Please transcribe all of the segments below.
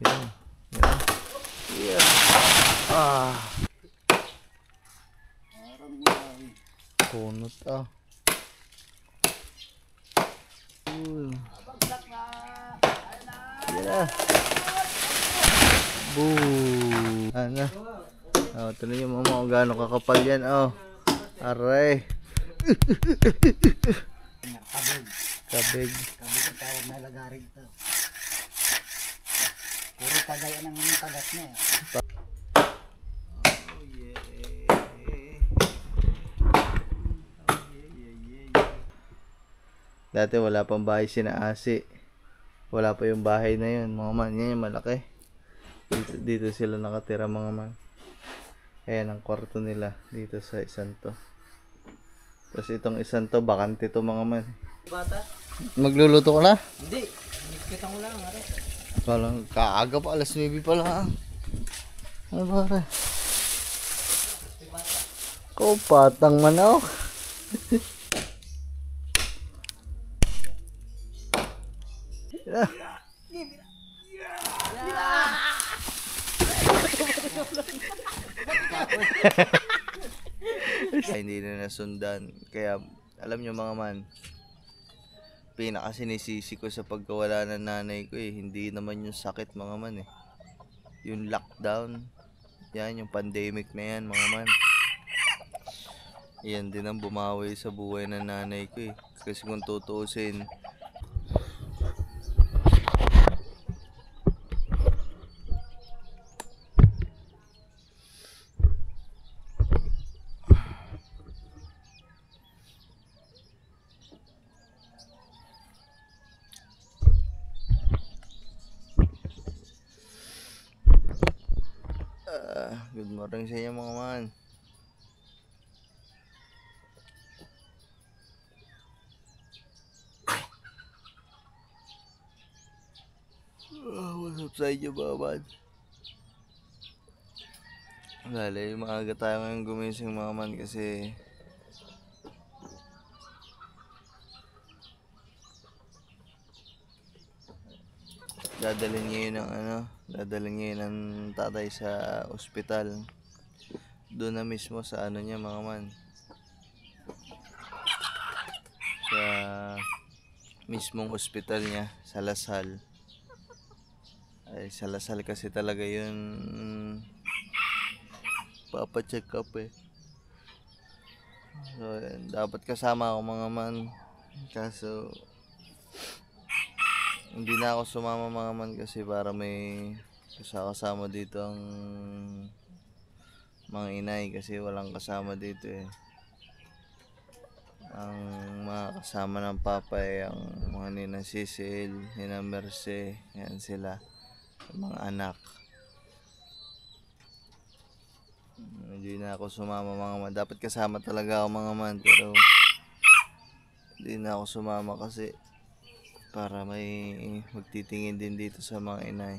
Yan. Yan. Yan. Ah. Kunot ah. Yan. Boo. Ano? Oh, tuloy yung mama kung gaano kakapal yan. Oh. Aray. Kabig. Kabig ang tawag na lagarig to. Puro tagay ng tagat niya. Oh, yeah. Dati wala pang bahay sina Asi. Wala pa yung bahay na yun. Mga man, yan yung malaki. Dito sila nakatira mga man. Ayan ang kwarto nila dito sa isang to. Tapos itong isang to, bakante to mga man. Bata? Magluluto ka na? Hindi. Kita ko lang. Parang kaaga pa, alas 9 pa lang. Ano ba rin? Ko patang manaw. Hindi na nasundan. Kaya alam nyo mga man, pinakasinisisi ko sa pagkawala ng nanay ko hindi naman yung sakit mga man yung lockdown, yan yung pandemic na yan mga man. Yan din ang bumawi sa buhay ng nanay ko kasi kung tutuusin, good morning sa inyo mga man. What's up sa inyo mga man? Lalo, maaga tayo ngayon gumising mga man kasi dadalhin ngayon ng dadalhin ngayon ng tatay sa ospital. Doon na mismo sa niya mga man. Sa mismong ospital niya sa Lasal. Ay, sa Lasal kasi talaga yun papacheck up So, dapat kasama ako mga man. Kaso hindi na ako sumama mga man kasi para may kasama dito ang mga inay kasi walang kasama dito Ang mga kasama ng papa ang mga nina Cecil, nina Merce, yan sila, mga anak. Hindi na ako sumama mga man. Dapat kasama talaga ako mga man pero hindi na ako sumama kasi para may magtitingin din dito sa mga inay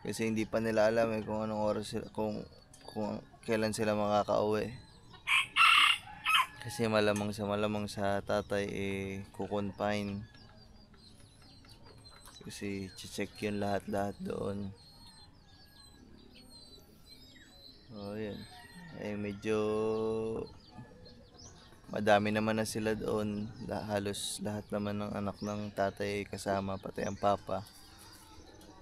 kasi hindi pa nila alam kung anong oras sila, kung kailan sila makakauwi kasi malamang sa tatay kukonfine kasi check yun lahat doon. Yan medyo madami naman na sila doon. Halos lahat naman ng anak ng tatay kasama, pati ang papa.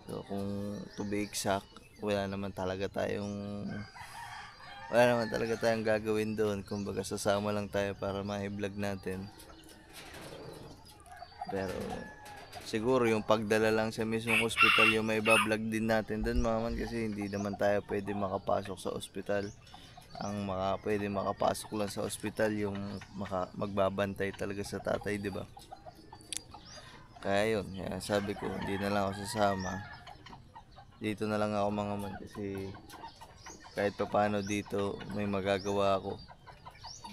So kung to be exact, wala naman talaga tayong gagawin doon. Kumbaga sasama lang tayo para ma-vlog natin. Pero siguro yung pagdala lang sa mismong ospital yung may vlog din natin doon mga man kasi hindi naman tayo pwede makapasok sa ospital. Ang pwede makapasok lang sa ospital yung magbabantay talaga sa tatay, di ba? Kaya yun, sabi ko hindi na lang ako sasama. Dito na lang ako mga man kasi kahit pa paano dito may magagawa ako.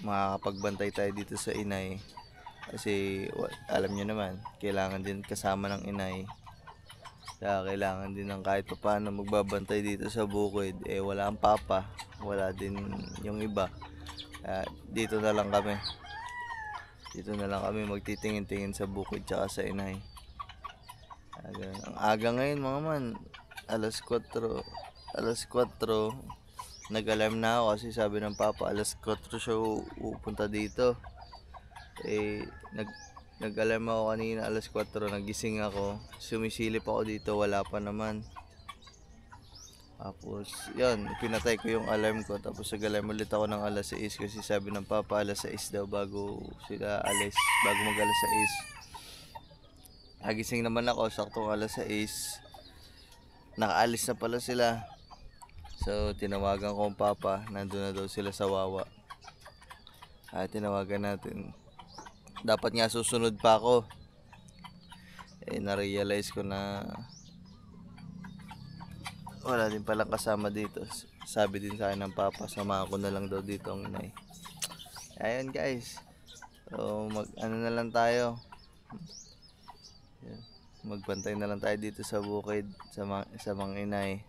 Makakapagbantay tayo dito sa inay kasi alam nyo naman, kailangan din kasama ng inay. Kaya kailangan din ng kahit pa paano magbabantay dito sa bukid. Wala ang papa, wala din yung iba. Dito na lang kami magtitingin-tingin sa bukid tsaka sa inay. Ang aga ngayon mga man, alas 4, alas 4, nag-alarm na ako kasi sabi ng papa, alas 4 siya pupunta dito. Nag-alarm ako kanina, alas 4, nagising ako. Sumisilip ako dito, wala pa naman. Tapos, yun, pinatay ko yung alarm ko. Tapos, nag-alarm ulit ako ng alas 6 kasi sabi ng papa, alas 6 daw bago sila alis, bago mag alas 6. Nagising naman ako, saktong alas 6. Nakaalis na pala sila. So, tinawagan ko ang papa, nandun na daw sila sa Wawa. Tinawagan natin. Dapat nga susunod pa ako. Na-realize ko na wala din palang kasama dito. Sabi din sa akin ng papa, samahan ko na lang daw dito ang inay. Ayun guys. So ano na lang tayo. Magbantay na lang tayo dito sa bukid sa mga inay.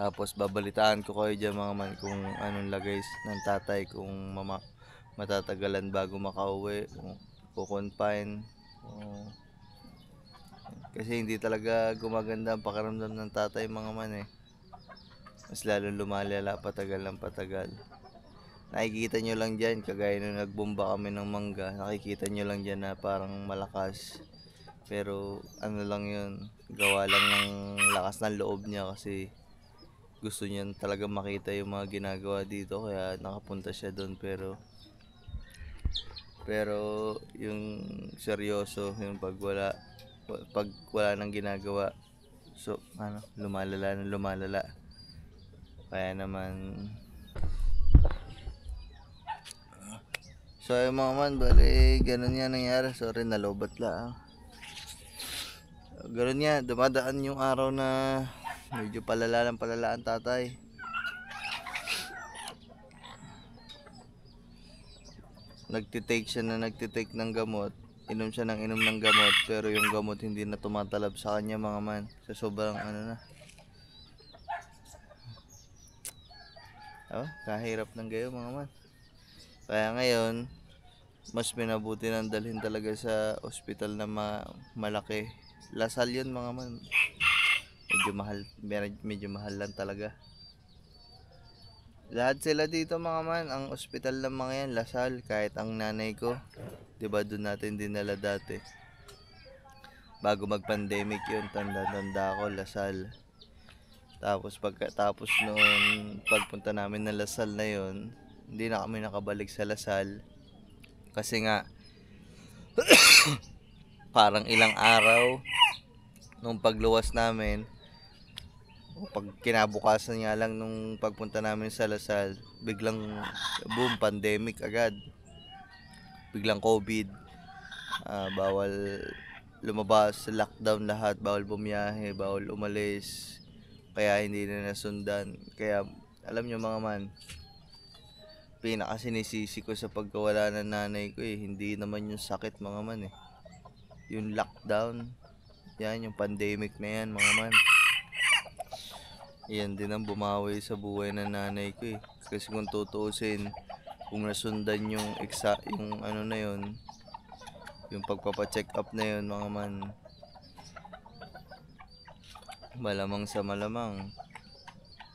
Tapos babalitaan ko kayo dyan mga man kung anong lagay ng tatay, kung matatagalan bago makauwi, kung kukonfine. Kasi hindi talaga gumaganda ang pakiramdam ng tatay mga man eh. Mas lalong lumalala patagal ng patagal. Nakikita nyo lang dyan, kagaya nung nagbomba kami ng mangga, nakikita nyo lang dyan na parang malakas. Pero ano lang yun, gawa lang ng lakas ng loob niya kasi gusto niya talaga makita yung mga ginagawa dito kaya nakapunta siya doon. Pero yung seryoso, yung pag wala nang ginagawa, so lumalala na lumalala. Kaya naman so yung mga man, bali ganun nga nangyari. Sorry, nalobat lang. Ganun nga, dumadaan yung araw na medyo palala ang tatay. Nagtitake ng gamot. Inom siya ng inom ng gamot, pero yung gamot hindi na tumatalab sa kanya mga man. Sa sobrang kahirap ng gayo mga man. Kaya ngayon, mas minabuti nang dalhin talaga sa ospital na malaki. Lasal yun mga man. Medyo mahal lang talaga. Lahat sila dito mga man, ang ospital ng mga yan, Lasal. Kahit ang nanay ko, diba doon natin dinala dati. Bago mag-pandemic yun, tanda ko, Lasal. Tapos pagkatapos noon, pagpunta namin ng Lasal na yun, hindi na kami nakabalik sa Lasal. Kasi nga, parang ilang araw, nung pagluwas namin, pag kinabukasan nga lang nung pagpunta namin sa Lasal, biglang boom, pandemic agad. Biglang COVID. Bawal lumabas, lockdown lahat, bawal bumiyahe, bawal umalis. Kaya hindi na nasundan. Kaya alam nyo mga man, pinakasinisisi ko sa pagkawala ng nanay ko hindi naman yung sakit mga man yung lockdown. Yan, yung pandemic na yan mga man. Yan din ang bumawi sa buhay ng nanay ko Kasi kung tutuusin, kung nasundan yung na yun, yung pagpapacheck up na yun mga man, malamang sa malamang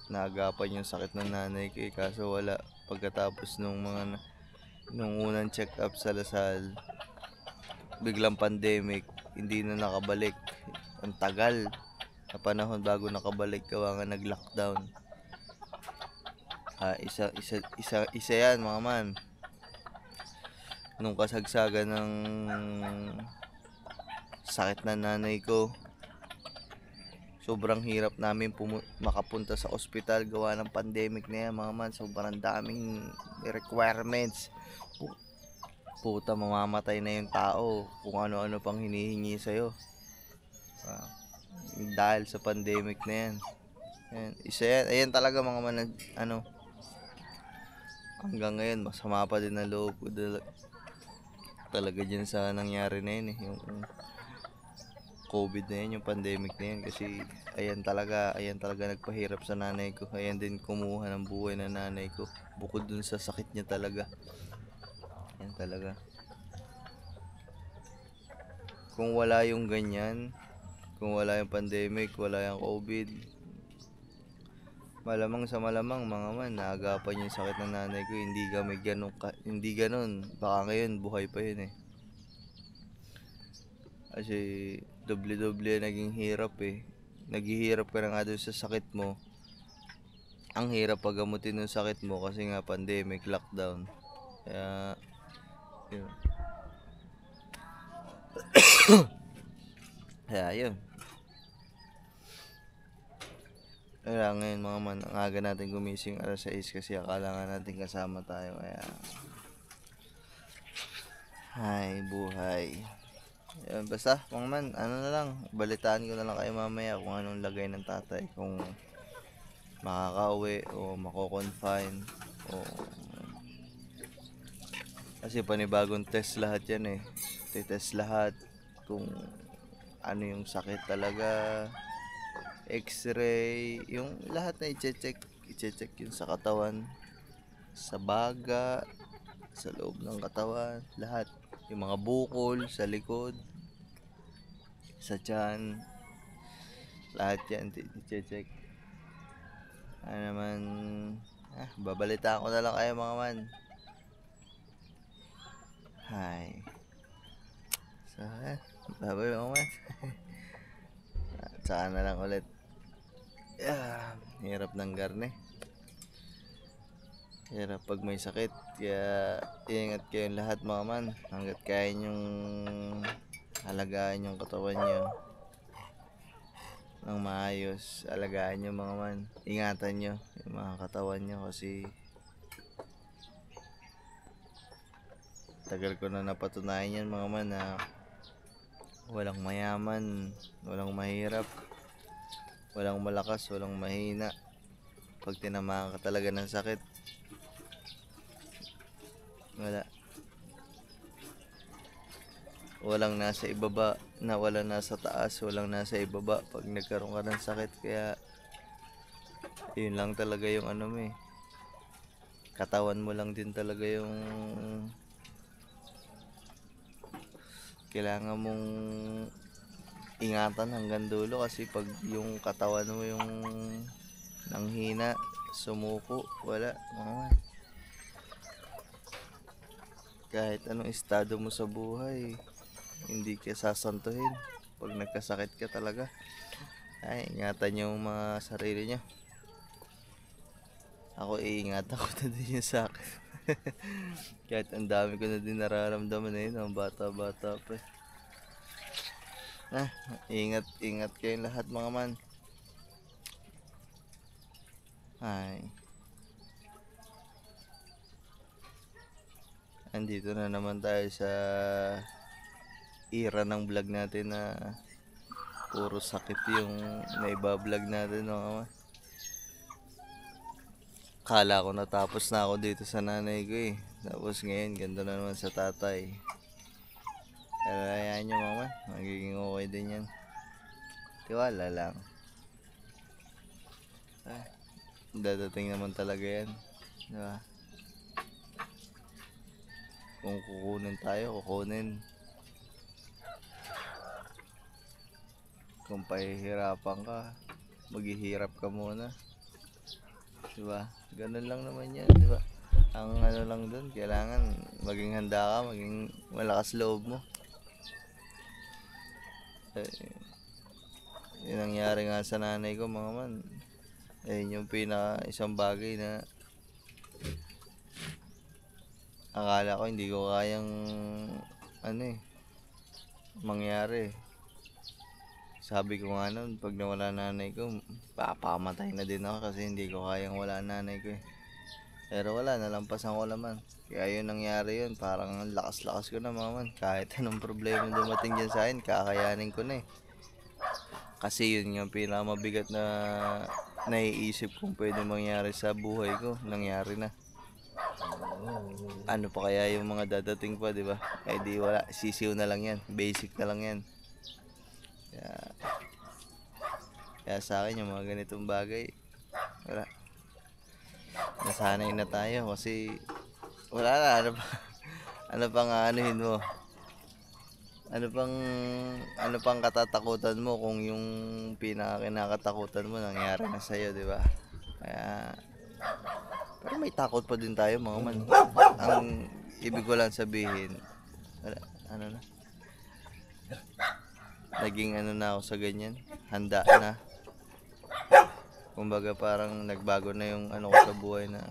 naagapan yung sakit ng nanay ko kaso wala. Pagkatapos nung unang check up sa Lasal, biglang pandemic, hindi na nakabalik. Ang tagal na panahon bago nakabalik gawa nga nag-lockdown. Isa yan mga man. Nung kasagsagan ng sakit ng nanay ko, sobrang hirap namin makapunta sa ospital gawa ng pandemic na yan mga man. Sobrang daming requirements. Puta, mamamatay na yung tao kung ano-ano pang hinihingi sa'yo. Dahil sa pandemic na yan. Isa yan. Ayan talaga mga man, hanggang ngayon masama pa din ang loob ko talaga dyan sa nangyari na yun yung COVID na yan, yung pandemic na yan. Kasi ayan talaga nagpahirap sa nanay ko. Ayan din kumuha ng buhay ng nanay ko. Bukod dun sa sakit niya talaga. Ayan talaga. Kung wala yung ganyan, Kung wala yung pandemic, wala yung COVID, malamang sa malamang mga man, naagapan yung sakit ng nanay ko. Hindi kami ganun, hindi ganun. Baka ngayon, buhay pa yun eh. Kasi doble-doble naging hirap eh. Naghihirap ka na nga doon sa sakit mo. Ang hirap pagamutin ng sakit mo kasi nga pandemic, lockdown. Kaya, yun. Kaya yun. Kaya ngayon mga man, ang aga natin gumising alas 6 kasi akala nga natin kasama tayo. Kaya, ay buhay. Yun, basta mga man, ano na lang, balitaan ko na lang kayo mamaya kung anong lagay ng tatay. Kung makakauwi o mako-confine o kasi panibagong test lahat yan eh. Titest lahat kung ano yung sakit talaga, x-ray, yung lahat na i-check yun sa katawan, sa baga, sa loob ng katawan, lahat. Yung mga bukol sa likod, sa tiyan, lahat yan i-check. Ano naman, babalitaan ko na lang kayo mga man. Hi. So, bye-bye mga man. Tsaka na lang ulit. Hirap ng garne. Hirap pag may sakit. Kaya ingat kayong lahat mga man. Hanggat kaya nyong alagaan yung katawan nyo ng maayos. Alagaan nyo mga man. Ingatan nyo yung mga katawan nyo kasi tagal ko na napatunayan yan mga man na walang mayaman, walang mahirap, walang malakas, walang mahina. Pag tinamaan ka talaga ng sakit, walang nasa ibaba, wala nasa taas, walang nasa ibaba pag nagkaroon ka ng sakit. Kaya yun lang talaga yung ano mo eh, katawan mo lang din talaga yung kailangan mong ingatan hanggang dulo. Kasi pag yung katawan mo yung nanghina, sumuko, wala mga kahit anong estado mo sa buhay, hindi ka sasantuhin pag nagkasakit ka talaga. Ay, ingatan yung mga sarili nyo. Ako iingatan ko na din yung sa akin. Kahit ang dami ko na din nararamdaman na yun, ang bata-bata pa. Ingat kayong lahat mga man. Ay. Andito na naman tayo sa era ng vlog natin na puro sakit yung naibablog natin mga man. Kala ko natapos na ako dito sa nanay ko eh. Tapos ngayon, ganda na naman sa tatay. Pero ayan nyo mama, magiging okay din yan. Tiwala lang. Dadating naman talaga yan. Diba? Kung kukunin tayo, kukunin. Kung pahihirapan ka, maghihirap ka muna. Diba? Ganun lang naman yan, diba? Ang ano lang dun, kailangan maging handa ka, maging malakas loob mo. Yung nangyari nga sa nanay ko mga man, ayun yung isang bagay na akala ko hindi ko kayang mangyari. Sabi ko nga nun, pag nawala nanay ko, papamatay na din ako kasi hindi ko kayang wala nanay ko eh. Pero wala, nalampasan ko naman. Kaya yun nangyari yun, parang lakas-lakas ko na mga man. Kahit anong problema dumating dyan sa akin, kakayanin ko na eh. Kasi yun yung pinakamabigat na naiisip kong pwede mangyari sa buhay ko, nangyari na. Ano pa kaya yung mga dadating pa, di ba? Eh di wala, sisiw na lang yan, basic na lang yan. Kaya sa akin yung mga ganitong bagay, wala. Nasanay na tayo kasi wala na, ano pang aanuhin mo? ano pang katatakutan mo kung yung pinakakinakatakutan mo nangyari na sa'yo, di ba? Kaya, pero may takot pa din tayo mga man. Ang ibig ko lang sabihin, ano na, naging ano na ako sa ganyan, handa na. Kumbaga parang nagbago na yung ano ko sa buhay na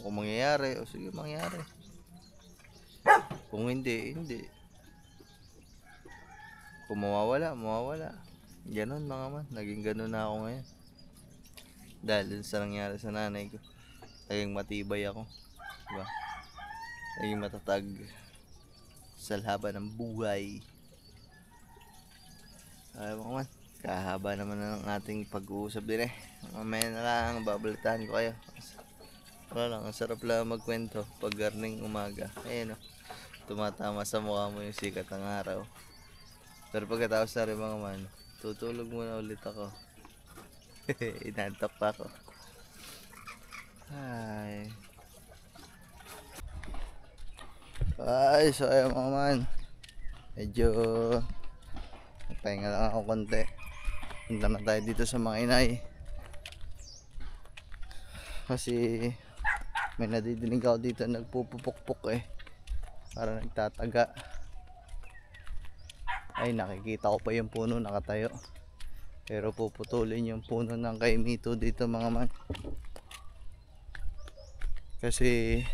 kung mangyayari, o sige mangyari. Kung hindi, hindi. Kung mawawala, mawawala. Ganon mga man, naging ganon na ako ngayon. Dahil dun sa nangyari sa nanay ko, naging matibay ako. Diba? Naging matatag sa laban ng buhay. Ay mga man, kahaba naman na ng ating pag-uusap din eh. Mamaya na lang, babalitaan ko kayo. Wala lang, ang sarap lang magkwento pag garning umaga. Ayun o, tumatama sa mukha mo yung sikat ng araw. Pero pagkatapos na rin mga man, tutulog muna ulit ako. Inantok pa ako. Ay, so ayun mga man, medyo pahinga lang ako konti. Punta na tayo dito sa mga inay. Kasi may nadidinig ako dito nagpupupukpuk eh. Para nagtataga. Ay, nakikita ko pa yung puno nakatayo. Pero puputulin yung puno ng kay Mito dito mga man. Kasi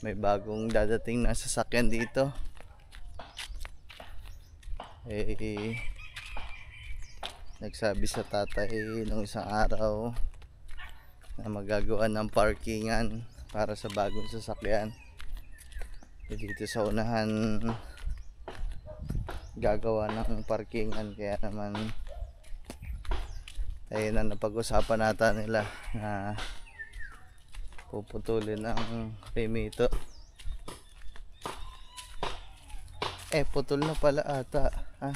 may bagong dadating na sasakyan dito. Nagsabi sa tatay nung isang araw na magagawa ng parkingan para sa bagong sasakyan. Dito sa unahan gagawa ng parkingan, kaya naman ayun na napag-usapan nata nila na puputulin ang remito. Putol na pala ata ha?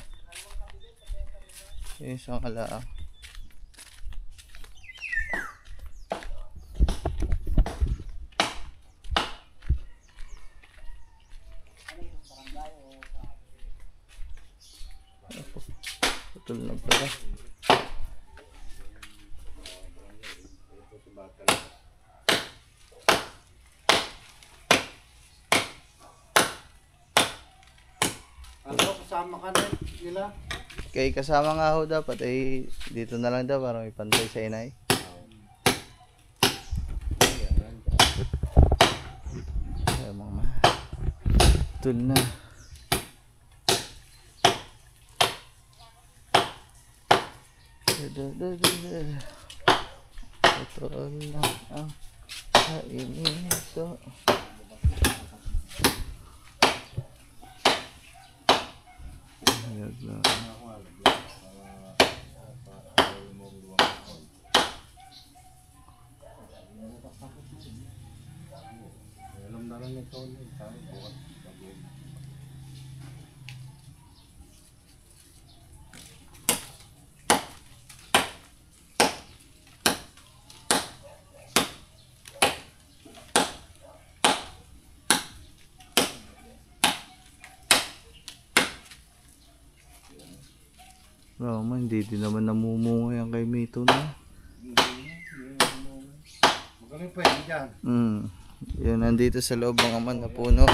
Yung isang alaang putol na pala. Ano, kasama ka na nila? Kay kasama nga ho dapat dito na lang daw para may pantay sa inay. Ay mga putol na. Putol na ang kainito. Alam na lang ito. Bro, man, hindi din naman namumunga yan kay Mito na. Magaling pwede dyan. Yun, nandito sa loob mga man na puno.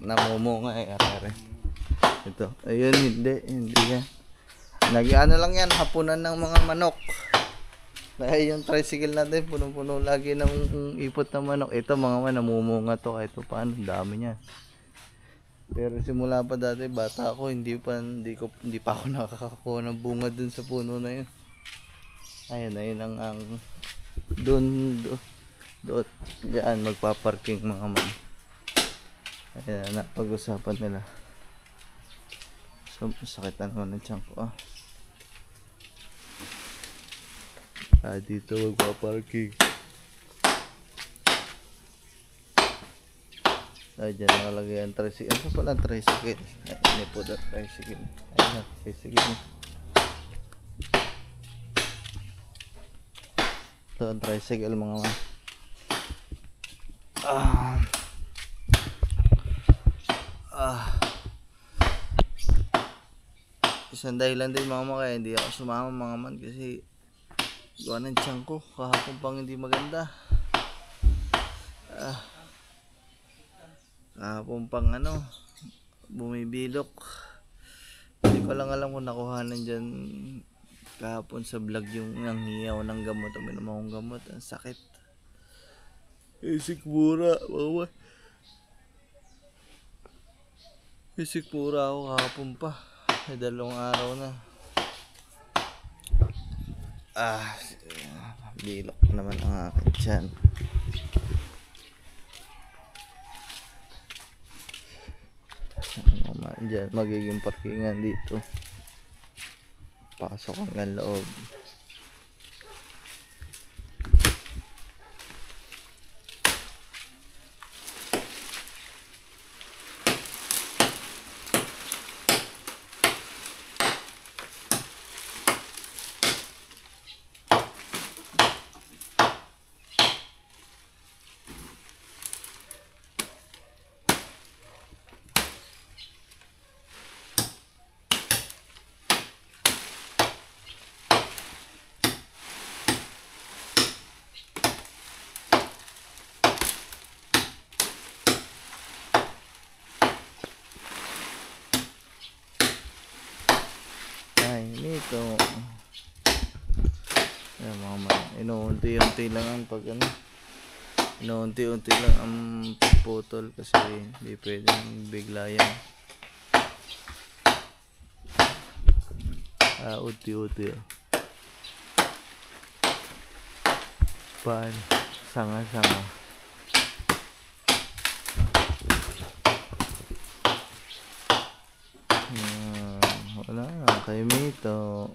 Namumunga are. Ito. Ayun, hindi yan. Nag-ano lang yan, hapunan ng mga manok. Dahil yung tricycle natin, puno-puno lagi ng ipot ng manok. Ito mga man, namumunga to. Ito paano, dami niya. Pero simula pa dati, bata ako, hindi pa ako nakakakuha ng bunga dun sa puno na yun. Ayun ang doon, diyan magpaparking mga man. Ayun na, pag-usapan nila. So, sakitan ko ng tiyan ko dito magpaparking. Diyan nakalagay ang tricycle. Ano pala ang tricycle? Ini po ang tricycle. Ayun na, tricycle. Ito ang tricycle mga man. isang dahilan din mga man kaya hindi ako sumama mga man kasi gawa ng tiyan ko kahapon pang hindi maganda. Kahapon pang bumibilok. Hindi ko lang alam kung nakuhanan dyan kahapon sa vlog yung nanghiyaw ng gamot. Uminom akong gamot, ang sakit. Sikmura mama. Sikmura ako kahapon pa. Ay 2 araw na. Bilok naman ang akin dyan. Dyan magiging parkingan dito. Pasok hanggang loob. Nito ayan mga man, inuunti-unti lang ang inuunti-unti lang ang putol kasi hindi pwedeng bigla yan. Unti-unti pan sanga-sanga. Wala kay Mito.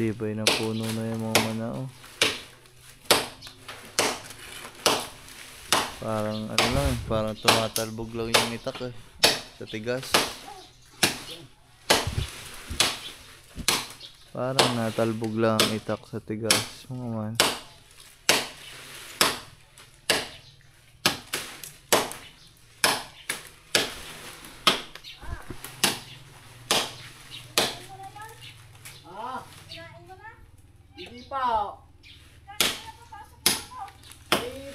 Tibay na puno na yung mga manao. Parang parang tumatalbog lang yung itak sa tigas. Parang natalbog lang ang itak sa tigas mga man. Hindi pa.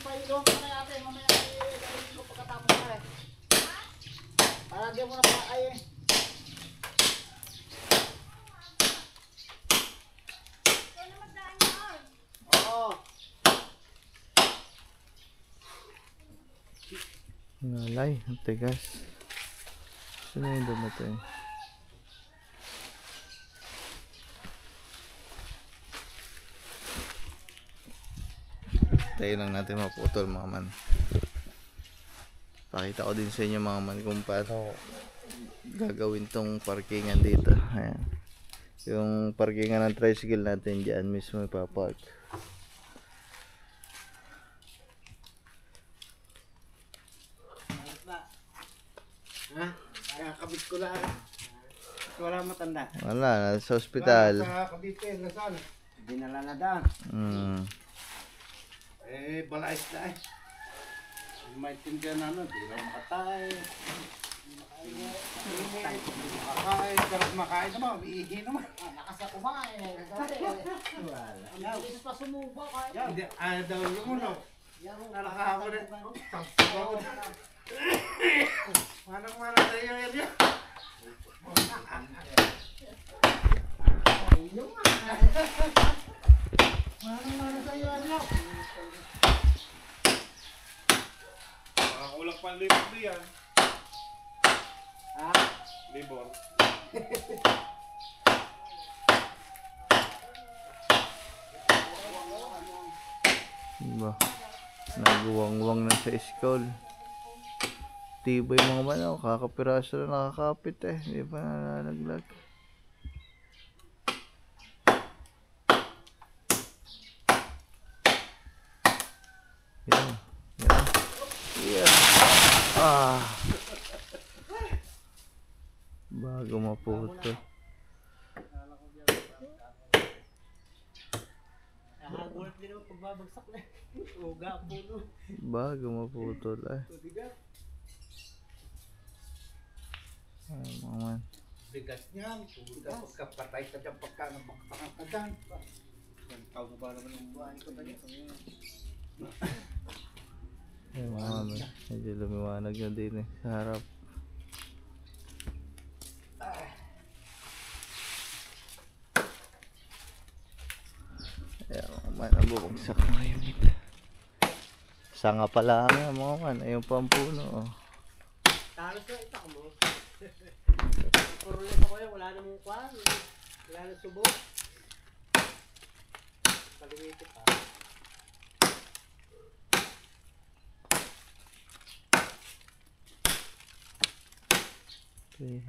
Pailo ko na natin. Mamaya ay ko pagkatapos na para di mo na pa ay. Oo. Nalay, ang tigas. Sino yung dumatay? Tayo lang natin maputol mga man. Pakita ko din sa inyo mga man kung paano gagawin tong parkingan dito. Ayan. Yung parkingan ng tricycle natin dyan mismo ipapark. Ha? Kabit ko lang. Wala matanda. Wala, sa ospital. Kabit ko yung lasal. Dinala na daan. Balais na may tindihan na di lang makatay. Makakain, sarap makain naman, iihi naman. Nakasya kumain eh. Ang bilis pa sumuba kaya. Hindi, daw yung uno. Nalakahapon na. Manang-mana sa iyo, Eryo. Manang-mana sa iyo, Eryo. Kulang pa libor diyan. Ha? Libor. Diba? Naguwang-wang na sa school. Tibay mga manok, kakapiraso na nakakapit hindi pa nalalaglag. Yan. Yan. Yan. Ah. Bago maputol. Nakagulat din ako pagbabagsak na. Uga ang puno. Bago maputol ay. Ay mga man. Bigat niyan. Pagkapatay ka dyan, pagkanamaktakan ka dyan. Tawag mo ba naman yung buhay ko ba niya? Ay mga man. Medyo lumiwanag na din eh. Sa harap. Ay mga man. Ang bubagsak na unit. Sanga pala nga mga man. Ayun pa ang puno. Oh. Talos na itak mo. Puro lang ako yan, wala namang kwan. Wala nang subo. Paliwitin pa. Okay.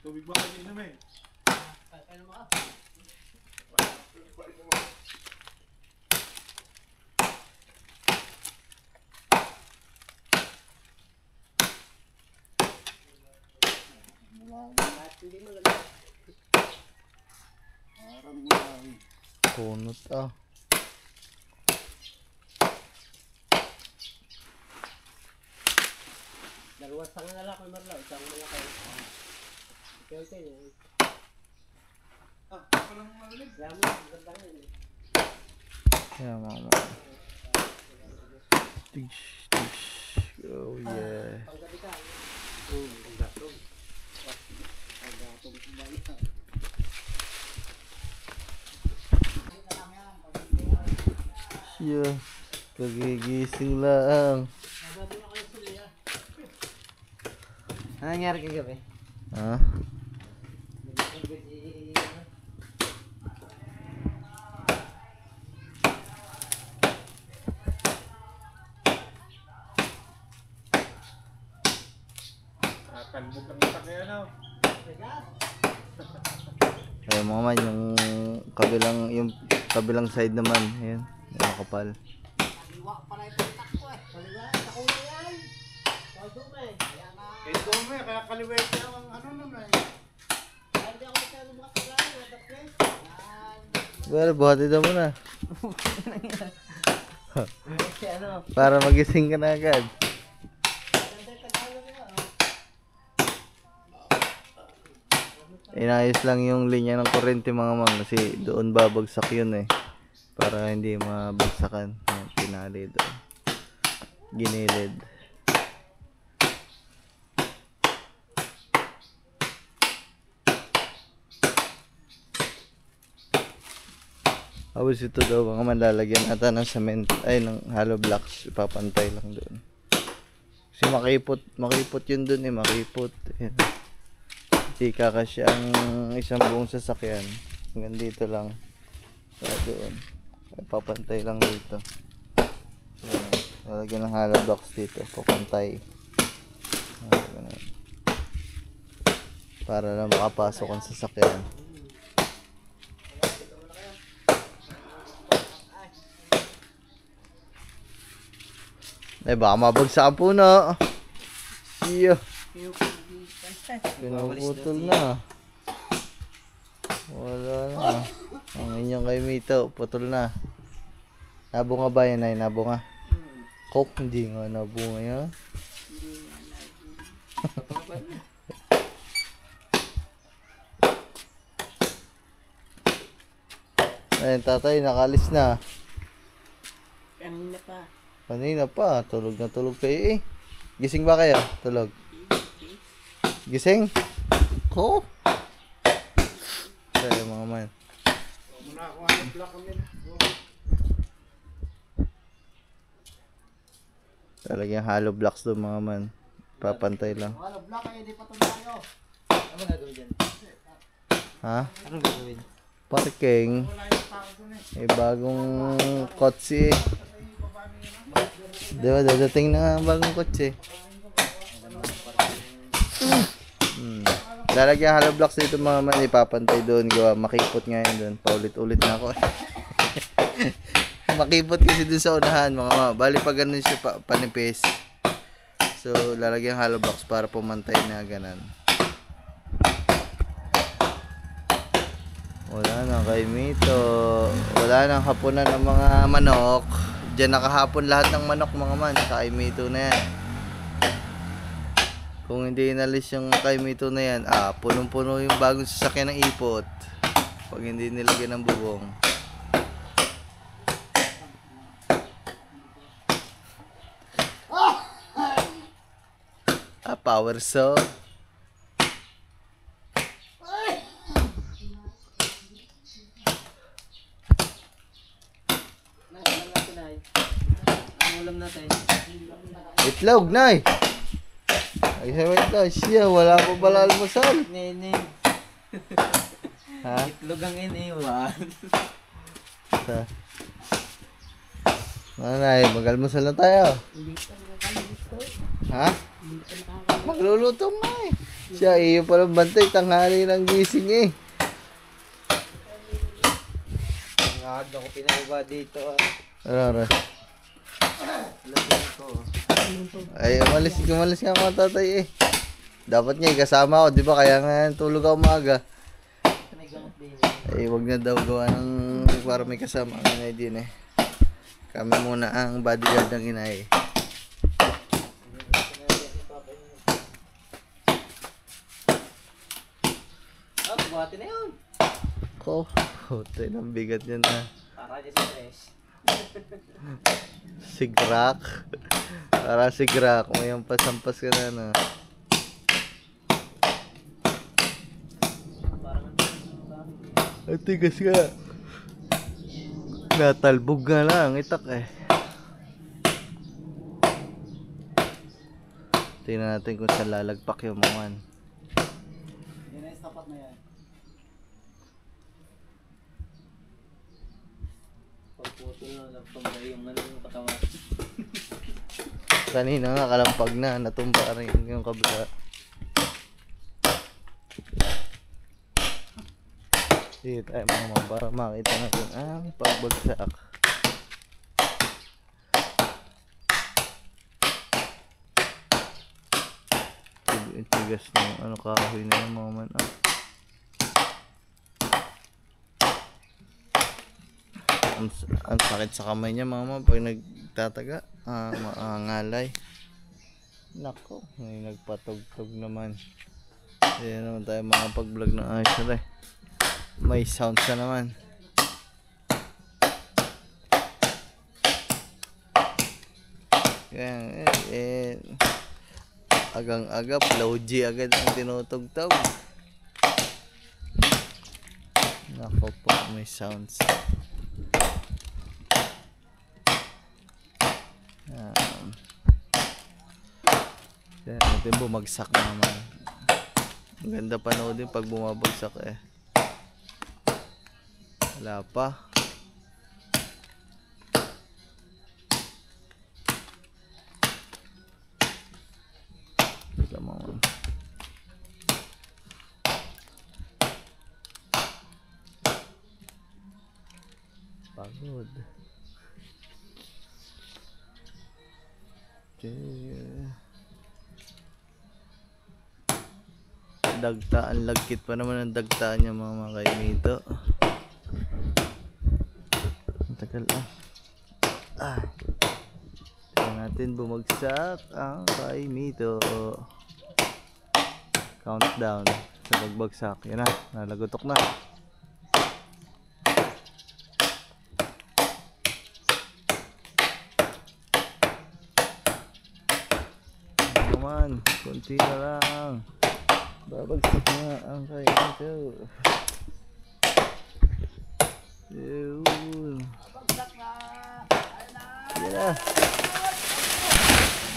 Tubig ba kayo inom eh? Kaya mo ka? Kahit hindi mo lang. Parang buhay. Punot ah. Dalawas ka na lang kay Marlaw. Isang mga kayo. Ikaw tayo. Ah, parang marinig. Kaya mo, maganda nga yun. Yeah mga man. Tish, tish. Oh yeah. Panggabi ka. Panggatong. Panggatong sa bayan. Yeah. Kagigising lang. Nagbago na kayo sa liya. Ano nangyari kagabi? Ha? Kalbog ang mata kayo na. Ayun mga man, yung kabilang side naman. Ayan. Yung kapal. Kaliwa pala itong takbo eh. Kaliwa, sa kuya yan. Pagdume. Kaya nga. Kaya dumi, kaya kaliwet niya ang ano nun eh. Kaya hindi ako masyadong makakalain. Nadapin. Yan. Well, buhati daw muna. Kasi ano. Para magising ka na agad. Ganda yung Tagalog nila. Inayos lang yung linya ng kuryente mga mang kasi doon babagsak yun eh. Para hindi mabagsakan. Ayan, pinali doon. Ginilid. Tapos ito daw mga man lalagyan ata ng cement ay ng hollow blocks, ipapantay lang doon. Kasi makipot yun doon eh, makipot. Ayan. Hindi kakasya ang isang buong sasakyan. Hanggang dito lang. So doon. Ipapantay lang dito. Ayan. Lalagyan ng hollow blocks dito, papantay. Ayan, ganun. Para lang makapasok ang sasakyan. Ay, baka mabagsak ang puno. Siya. Pinuputol na. Wala na. Ang inyong kay Mito, putol na. Nabunga ba yan ay? Nabunga? Coke, hindi nga nabunga yan. Ayun, tatay, nakalis na. Kanina pa. Kanina pa, tulog na tulog kayo eh. Gising ba kayo? Tulog. Gising? Ko? Kaya mga man. Muna ako ang block kami. Talagang hollow blocks doon mga man. Papantay lang. Wala block kayo, hindi pa tumayo. Ano gagawin dyan? Ha? Anong gagawin? Parking. Wala yung tao dun eh. May bagong kotse. Diba, dadating na ang bagong kotse. Lalagyan hollow blocks dito mga man. Ipapantay doon. Gawa, makipot nga yun doon. Paulit-ulit na ako. Makipot kasi dun sa unahan mga mama. Bali pa ganun siya panipis. So lalagyan hollow blocks para pumantay na ganan. Wala nang kay Mito. Wala nang hapunan ng mga manok. Diyan nakahapon lahat ng manok mga man. Sa kay Mito na yan. Kung hindi inalis yung kay Mito na yan, punong-puno yung bagong sasakyan ng ipot. Pag hindi nilagyan ng bubong. Power saw. Ang ulam natin. Itlog, nay. Ay, wait lang. Siya, wala pa pala almusal. Nene. Ha? Itlog ang iniwan. Sa. Ano, nay? Mag-almusal na tayo. Ha? Magluluto nga eh. Siya, iyo palang bantay. Tanghali ng gising eh. Nagad ako pinababa dito. Ano? Lasing ko. Ay, umalis nga mga tatay eh. Dapat niya kasama ako, di ba? Kaya nga tulog ako umaga. May gamot din. Ay, wag na daw gawa ng para may kasama ang inay din eh. Kami muna ang bodyguard ng inay. Buhati na yun. Ko, hotel ang bigat niyan na. Para dyan sa stress. Sigrak. Para sigrak. May pasampas ka na na. Ay, tigas ka. Natalbog nga lang. Itak eh. Tingnan natin kung saan lalagpak yung mga Yan ay tapat na yan. Pagputol na lang pambay yung ano yung katawa. kanina nga kalampag na. Natumba rin yung kabila. Sige tayo mga mama para makita natin ang pagbagsak. Tigas ng ano kahoy na yung mga man. Ang sakit sa kamay niya mga mama pag nagtataga. Maangalay. Nako, may nagpatugtog naman. Hindi naman tayo makapag-vlog ng ayos na rin. May sound sa naman. Yan, agang-aga, flow-G agad ang tinutugtog. Nako po, may sounds. Yan, natin bumagsak naman. Ang ganda panoodin pag bumabagsak eh. Wala pa. Come on. Pagod. Dagtaan, lagkit pa naman ang dagtaan niya mga kainito. Ang tagal tingnan natin bumagsak ang kainito. Countdown sa pagbagsak. Yan na, nalagotok na. Naman, konti na lang. Babagsak na ang kainito. Yun. Bagsak na. Ayun na. Yan na.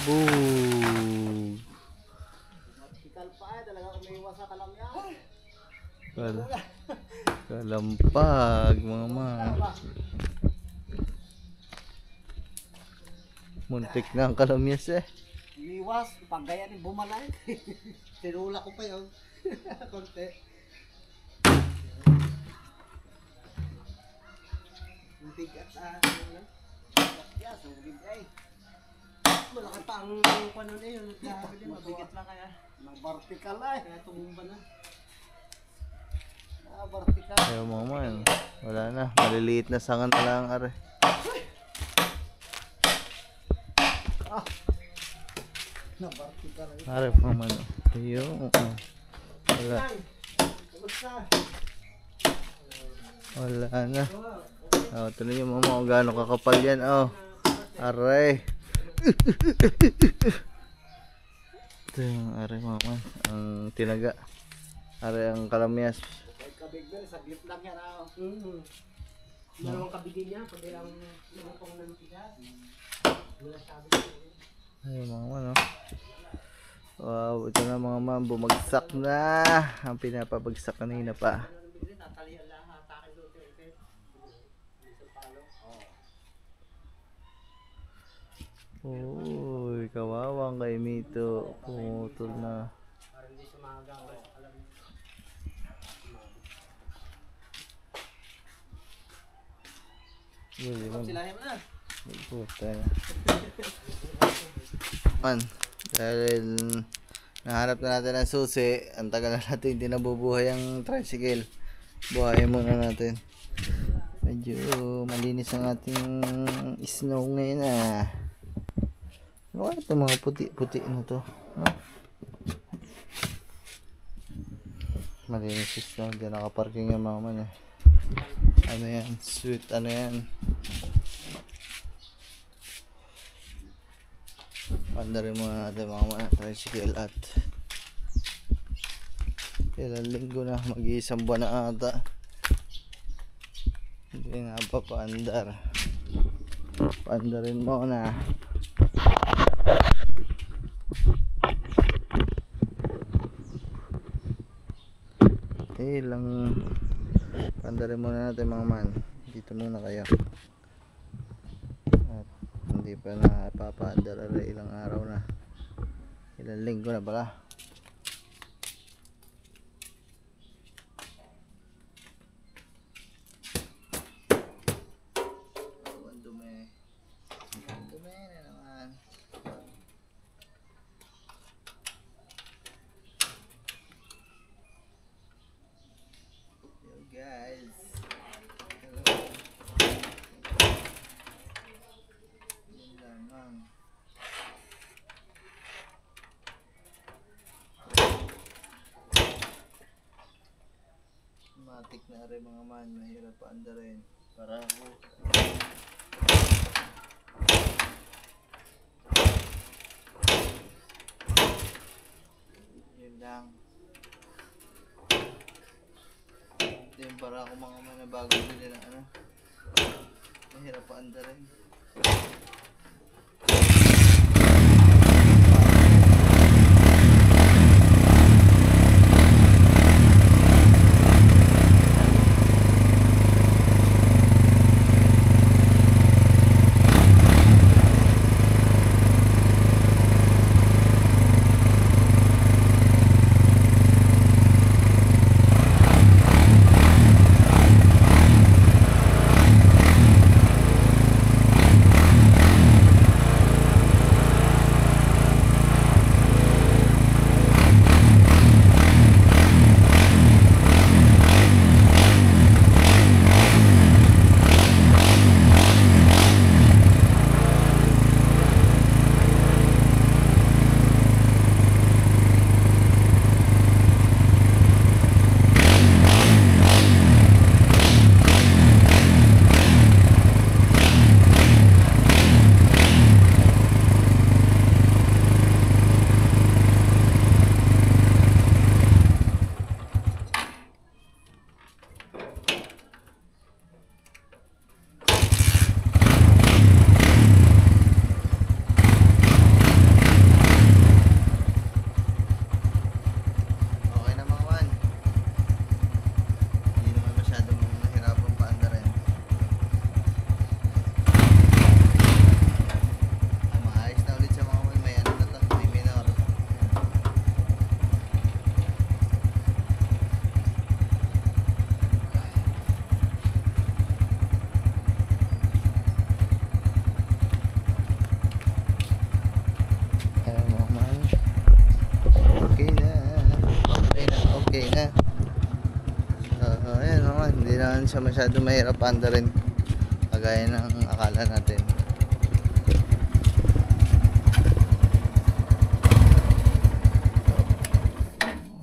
Boom. Hospital pa eh. Talaga umiiwas sa kalamya. Kalampag mga ma. Muntik na ang kalamyas eh. Umiiwas. Pag ganyan yung bumalay. Tinula ko pa yun. Konti. bigat Yeah, sugid ay. malaki pa ang paano na yun. Grabe din, mabigat lang kaya. Mag-vertical ay. Kaya tumumba na. Vertical. Ayaw mo man. Wala na. Maliliit na sangan na lang, are. Na-vertical ay. Are pa man. Ayun. Wala. Kamusta? Wala na. Oh, tuloy yung mama kung gaano kakapal yan. Oh. Aray. Ito yung aray mama. Ang tinaga. Aray ang kalamyas. Kahit kabigbil, saglit lang yan ah. Dalawang kabigin niya, pag ang lumutong ng tigas. Wala sabi ko. Ay mama no. Wow, ito na mga ma'am. Bumagsak na. Ang pinapabagsak kanina pa. Tatalian lahat. Akin doon. Uy, kawawang kay Mito. Pumutol na. Para hindi sumagawa. Alam mo. Uy, man. Silahin mo na. Puta na. Man, dahil nahanap na natin ang susi, ang tagal na natin hindi nabubuhay ang tricycle. Buhayin muna natin. Medyo malinis ang ating snow ngayon ah. Ano kaya ito mga puti-puti na to? Huh? Malinis yung snow. Diyan nakaparking yung mga man eh. Ano yan? Sweet ano yan? Pandarin muna natin mga mga tricycle at ilang linggo na, mag-iisang buwan na ata. Hindi nga pa paandar. Pandarin mo na. Ilang pandarin muna natin mga man. Dito muna kayo. At hindi pa na papaandar, ilang araw na, ilang linggo na pala. Dumi na naman. Yo guys, hello. Yun lamang. Matik na rin mga man, mahirap paandarin. Para ako yun lang. Ito yung para ako mga man na bago bili na ano, mahirap paandarin. siya masyado mahirap anda rin. Kagaya ng akala natin.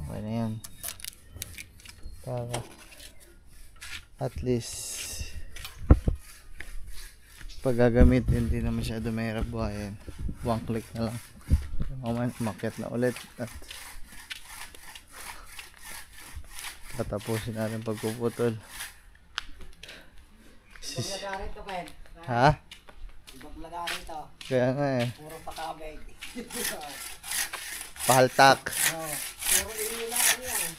Okay na yan. Para at least pag gagamitin, hindi na masyado mahirap buhayin. One click na lang. Umakyat na ulit at patapusin natin pagpuputol. Ibang ito, Pen. Ha? Ibang ito. Kaya nga eh. Puro pakabig. Pahaltak. Oo. Puro inila ka yan.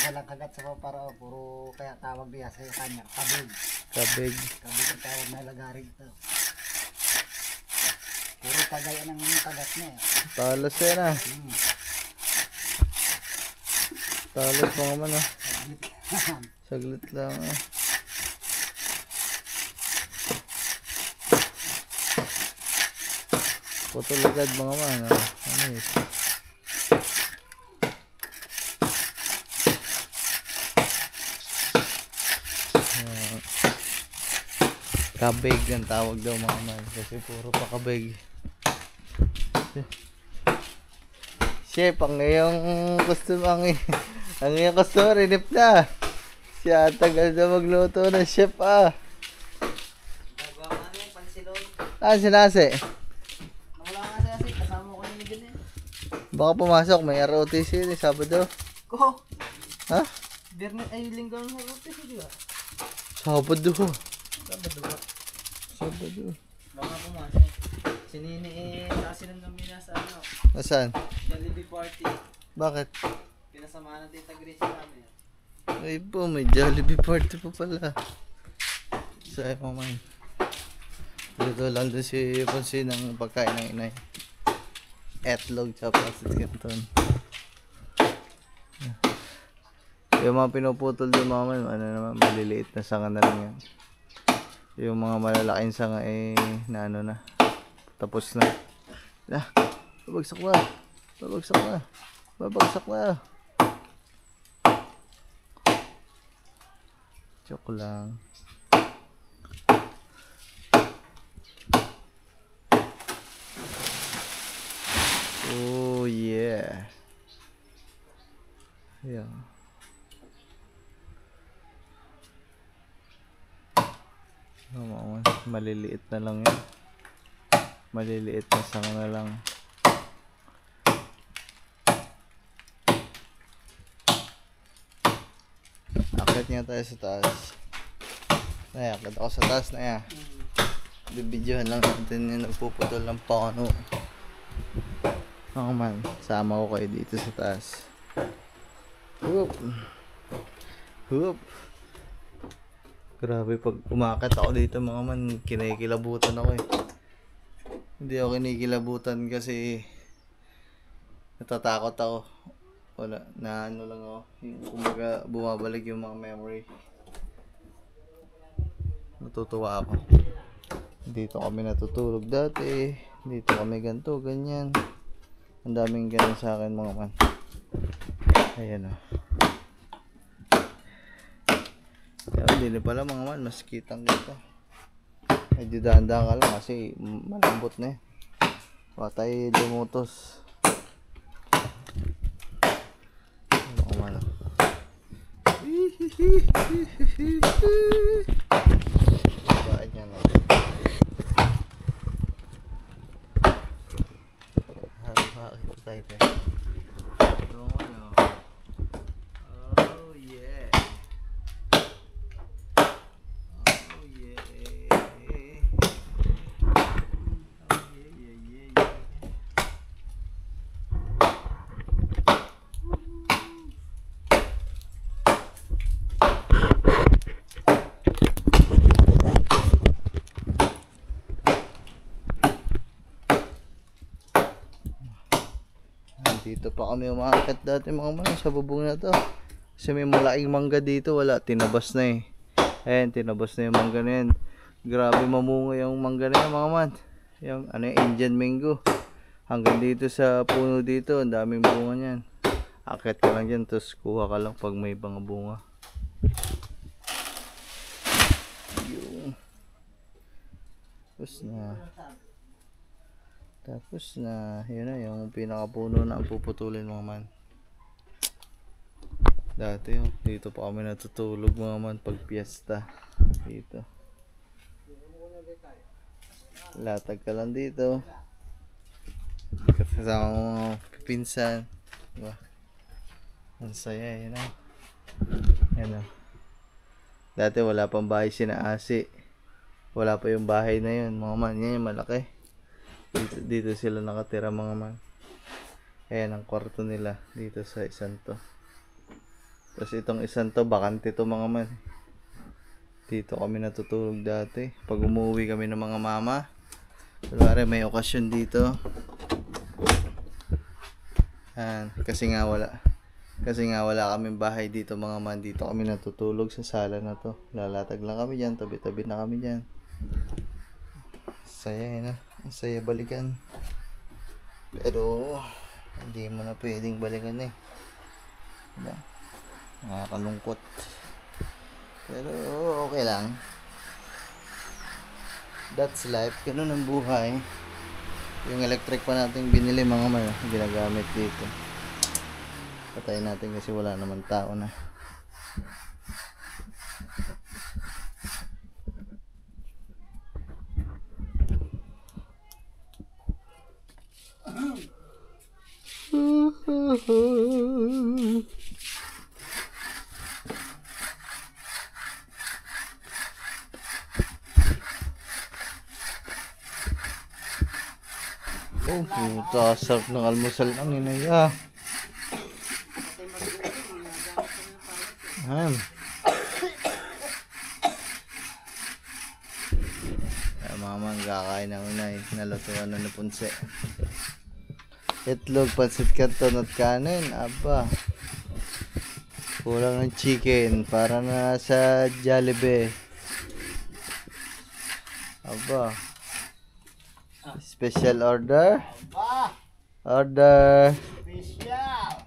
Walang kagat sa paparo. Puro kaya tawag niya sa kanya. Kabig. Kabig. Kabig ang tawag na lagarin ito. Puro kagaya ng kagat niya. Talos yan ah. Talos mga man ah. Saglit lang ah. Putol agad mga man ah. Ano yun? Kabig ang tawag daw mga man. Kasi puro pa kabig. Chef, ang iyong customer, ang iyong customer, inip na. Siya, tagal na magluto ng chef ah. Gagawa nga yung pansilog. Ah, sinasi. Nawala nga sa asik. Kasama ko yung din eh. Baka pumasok, may ROTC ni Sabado. Ko. Ha? Biyernes ay linggo ng haruti. Di ba? Sabado ko. Sabado ba? Sabado. Baka pumasok. Si Nini eh, kasi nang gamina sa ano, Nasaan? Jollibee party. Bakit? Pinasamahan ng Tita Grace namin. Ay po, may Jollibee party pa pala. Sayang mo man. Dito lang doon si Ponsi ng pagkain ng inay. Etlog tsaka pasit canton. Yung mga pinuputol doon mga man, ano naman, maliliit na sanga na lang yan. Yung mga malalaking sanga eh, na ano na. Tapos na. Na, babagsak na. Babagsak na. Babagsak na. Joke lang. Oh yeah. Yeah. Oh, maliliit na lang yan. Maliliit na sanga na lang. Akit nga tayo sa taas. Ay, akit ako sa taas na yan. Bibidyohan lang natin yung nagpuputol ng pano. Ako man, sama ko kayo dito sa taas. Whoop. Whoop. Grabe, pag umakat ako dito mga man, kinikilabutan ako eh. Hindi ako kinikilabutan kasi natatakot ako. Wala, na ano lang ako. Yung, kumbaga, bumabalik yung mga memory. Natutuwa ako. Dito kami natutulog dati. Dito kami ganito, ganyan. Ang daming ganyan sa akin mga man. Ayan o. Hindi na pala mga man, mas kitang kita. Medyo dahan-dahan ka lang kasi malambot na eh. Patay lumutos. Ano man. Bain yan natin. Bakit tayo tayo? Oh yeah. Oh yeah. Oh yeah. Dito pa kami umaakit dati mga man sa bubong na to. Kasi may malaking mangga dito, wala, tinabas na eh. Ayan, tinabas na yung mangga na yan. Grabe mamunga yung mangga na yan mga man. Yung ano yung Indian mango. Hanggang dito sa puno dito, ang daming bunga niyan. Akit ka lang dyan, tapos kuha ka lang pag may mga bunga. Tapos na. Yun na, yung pinakapuno na ang puputulin mga man. Dati yung dito pa kami natutulog mga man pag piyesta. Dito. Latag ka lang dito. Kasama mo mga pinsan. Diba? Ang saya, yun na. Yan o. Dati wala pang bahay sina Asi. Wala pa yung bahay na yun mga man. Yan yung malaki. Dito sila nakatira mga man. Ayan ang kwarto nila dito sa isang to. Tapos itong isang to bakante to mga man. Dito kami natutulog dati pag umuwi kami ng mga mama. Kunwari may okasyon dito. Kasi nga wala kaming bahay dito mga man. Dito kami natutulog sa sala na to. Lalatag lang kami dyan, tabi-tabi na kami dyan. Saya yun, ang saya balikan. Pero hindi mo na pwedeng balikan eh. Diba? Nakakalungkot. Pero okay lang. That's life. Ganun ang buhay. Yung electric pa natin binili mga man, ginagamit dito. Patayin natin kasi wala naman tao na. Oh, puta, sarap ng almusal ng inaya. Ayan. Mama, kakain ng inay. Nalutuan na ng punse. Itlog, pansit canton at kanin. Aba. Kulang ng chicken. Para na sa Jollibee. Aba. Special order. Ba, Order. special.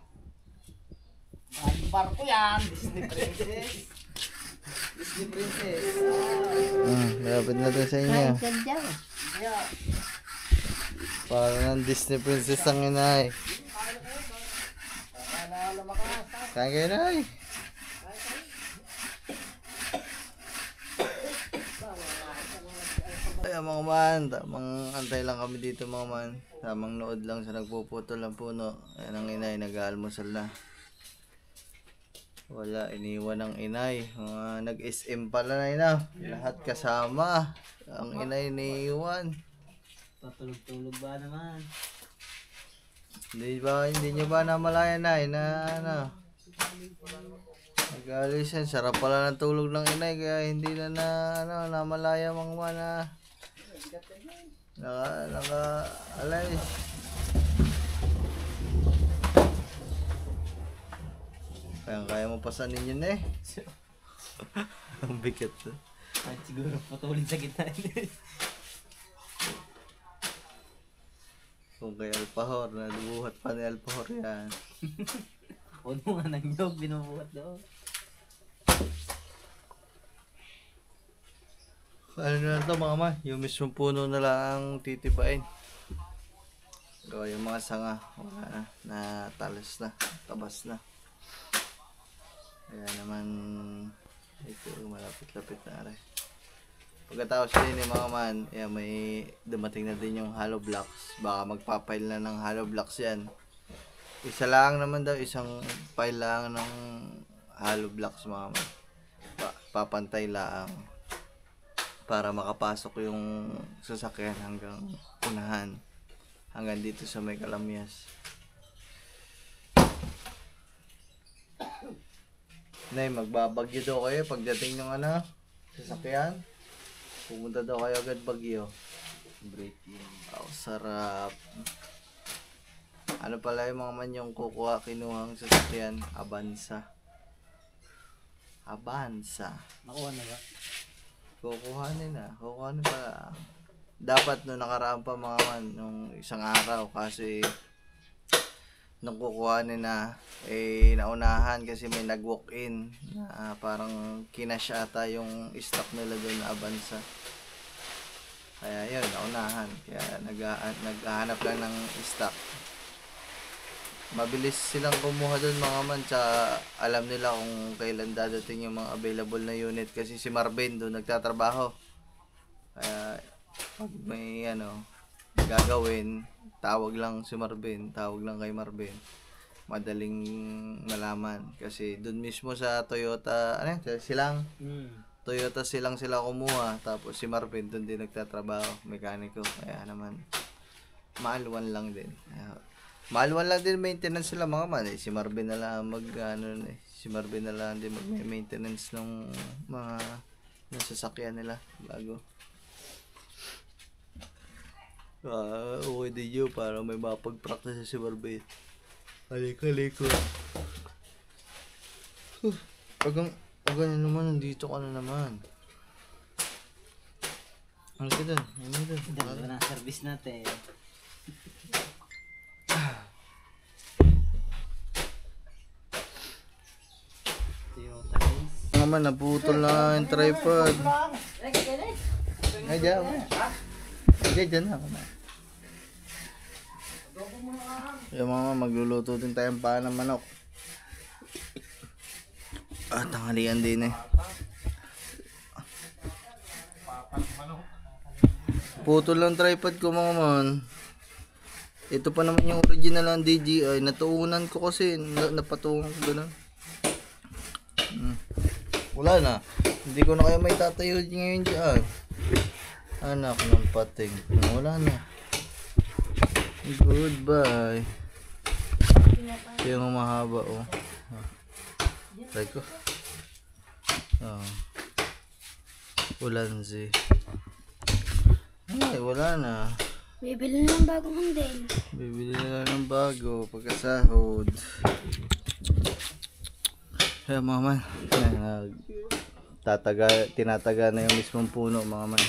Bar ko yan, Disney Princess. Disney Princess. Lapit na to sa inyo. Yeah. Para ng Disney Princess ang inay. Kain kayo inay. Ay mga man, tamang antay lang kami dito mga man. Tamang nood lang sa nagpuputol ng puno. Ayan ang inay, nag-aalmusal na. Wala, iniwan ng inay. Mga nag-SM pala na ina. Lahat kasama. Ang inay iniwan. Patulog-tulog ba naman? Hindi nyo ba namalayan na ano? Nag-alisan, sarap pala ng tulog ng inay kaya hindi na namalaya mga mana. Naka-alis. Kaya mo pasanin yun eh. Ang bigat to. Ay, siguro patulog sa gitna. Kung kay Alpahor, nabuhat pa ni Alpahor yan. Puno nga ng nyog, binubuhat daw. Ano na to mga man, yung mismong puno na lang titibain. So, yung mga sanga, wala na, talas na, tabas na. Kaya naman, ito, malapit-lapit na rin. Pagkatapos din mga man, may dumating na din yung hollow blocks. Baka magpapile na ng hollow blocks yan. Isa lang naman daw, isang pile lang ng hollow blocks mga man. Papantay lang. Para makapasok yung sasakyan hanggang unahan. Hanggang dito sa may Kalamyas. Nay, magbabagyo daw kayo pagdating ng sasakyan. Pumunta daw kayo agad Bagyo. Breaking. Oh, sarap. Ano pala yung mga man yung kinuhang sasakyan? Avanza. Nakuha na ba? Kukuhanin pa. Dapat no nakaraan pa mga man nung isang araw kasi nung kukuhanin na naunahan kasi may nag-walk in na parang kinash ata yung stock nila doon na Avanza. Kaya yun, naunahan. Kaya naghahanap lang ng stock. Mabilis silang kumuha doon mga man. Tsaka alam nila kung kailan dadating yung mga available na unit. Kasi si Marvin doon nagtatrabaho. Kaya pag may gagawin, tawag lang si Marvin. Tawag lang kay Marvin. Madaling malaman. Kasi doon mismo sa Toyota, silang Toyota silang sila kumuha. Tapos si Marvin doon din nagtatrabaho. Mekaniko. Kaya naman, maalwan lang din. Maalwan lang din maintenance sila mga man. Si Marvin na lang si Marvin na lang din mag-maintenance ng mga nasasakyan nila bago. Okay din yun para may mapag-practice si Marvin. Halik-halik ko. Pag ganyan naman, nandito ka na naman. Ano ka dun? Ano dun? Ito na service natin. Toyota guys. Naman, naputol na yung tripod. Ay, dyan. Dyan na. Yung mga magluluto din tayong paa ng manok. Tanghalian din eh. Putol lang tripod ko mga man. Ito pa naman yung original ng DJI. Natuunan ko kasi. Napatungan ko gano'n. Wala na. Hindi ko na kayo may tatayo ngayon dyan. Anak ng pating. Wala na. Goodbye. Ito yung mahaba oh. Try ko. Ulanzi. Ay, wala na. Bibili ng bagong handle. Bibili na lang ng bago pagkasahod. Kaya mga man, tinataga na yung mismong puno mga man.